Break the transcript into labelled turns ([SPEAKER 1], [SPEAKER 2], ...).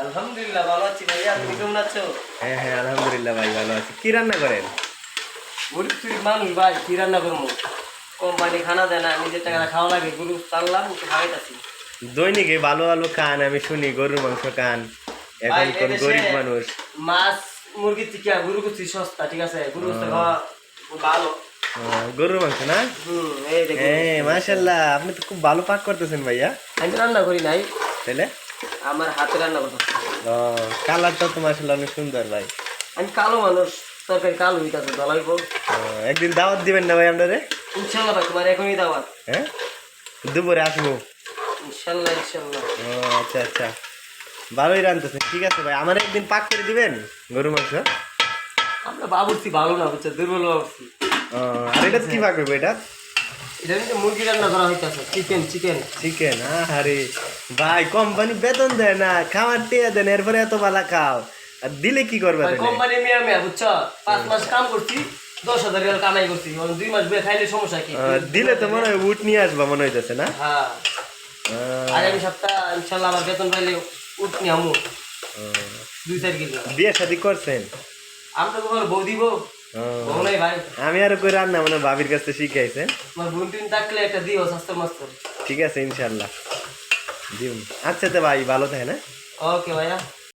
[SPEAKER 1] আলহামদুলিল্লাহ ভালো আছি ভাইয়া, তুমি কেমন আছো?
[SPEAKER 2] হ্যাঁ হ্যাঁ আলহামদুলিল্লাহ ভাই ভালো আছি। কি রান্না করেন?
[SPEAKER 1] গরিব চুরির মানুষ ভাই, কি রান্না করবো? কোম্পানি খানা দেয় না, নিজের টাকা খাওয়া লাগে। গরু চাললাম, একটু খাওয়াইতাছি।
[SPEAKER 2] দৈনিক এই ভালো ভালো খান, আমি শুনি গরুর মাংস খান।
[SPEAKER 1] ভাই
[SPEAKER 2] এখন কোন
[SPEAKER 1] এদেশে
[SPEAKER 2] গরিব মানুষ।
[SPEAKER 1] মাছ মুরগির থেকে গরু কুচি সস্তা, ঠিক আছে? গরু কুচি খাওয়া ভালো।
[SPEAKER 2] গরুর মাংস না?
[SPEAKER 1] এই দেখুন,
[SPEAKER 2] হ্যাঁ মাশাআল্লাহ, আপনি তো খুব ভালো পাক করতেছেন ভাইয়া।
[SPEAKER 1] আমি রান্না করি নাই,
[SPEAKER 2] তাহলে
[SPEAKER 1] আমার হাতে রান্না করতেছি।
[SPEAKER 2] কালারটা তো মাশাআল্লাহ অনেক সুন্দর ভাই।
[SPEAKER 1] আমি কালো মানুষ, তরকারি কালো হইতাছে, দলাইব।
[SPEAKER 2] একদিন দাওয়াত দিবেন না ভাই আপনারে?
[SPEAKER 1] ইনশাল্লাহ ভাই, তোমার এখনই দাওয়াত।
[SPEAKER 2] হ্যাঁ দুপুরে আসবো।
[SPEAKER 1] ইনশাল্লাহ ইনশাল্লাহ।
[SPEAKER 2] আচ্ছা আচ্ছা, ভালোই রাঁধতেছেন। ঠিক আছে ভাই, আমার একদিন পাক করে দিবেন গরু মাংস।
[SPEAKER 1] আমরা বাবুর্চি ভালো না, বুঝছো, দুর্বল বাবুর্চি।
[SPEAKER 2] আর এটা কি পাক করবো? এটা
[SPEAKER 1] এটা কিন্তু মুরগি রান্না করা হইতাছে, চিকেন চিকেন
[SPEAKER 2] চিকেন। আরে ভাই, কোম্পানি বেতন দেয় না, খাবার টিয়া দেন, এরপরে এত ভালো খাও, আর দিলে কি করবে?
[SPEAKER 1] কোম্পানি মিয়া মিয়া, বুঝছো, 5 মাস কাম করছি, 10,000 টাকা কামাই করছি। 2 মাস বের খাইলে সমস্যা কি?
[SPEAKER 2] দিলে তো মনে হয় উট নিয়ে আসবা মনে হইতেছে না?
[SPEAKER 1] হ্যাঁ, আগামী সপ্তাহ ইনশাল্লাহ আমার বেতন পাইলে উঠ নিয়ে আমু 2-4 কিলো।
[SPEAKER 2] বিয়ে শাদি করছেন?
[SPEAKER 1] আমরা তো বউ দিব, বউ নাই ভাই।
[SPEAKER 2] আমি আর কই রান্না মানে ভাবির কাছে শিখাইছেন।
[SPEAKER 1] তোমার বোন টিন থাকলে একটা দিও, স্বাস্থ্য মাস্ত।
[SPEAKER 2] ঠিক আছে ইনশাল্লাহ দিন। আচ্ছা তো ভাই, ভালো থাকে না?
[SPEAKER 1] ওকে ভাইয়া।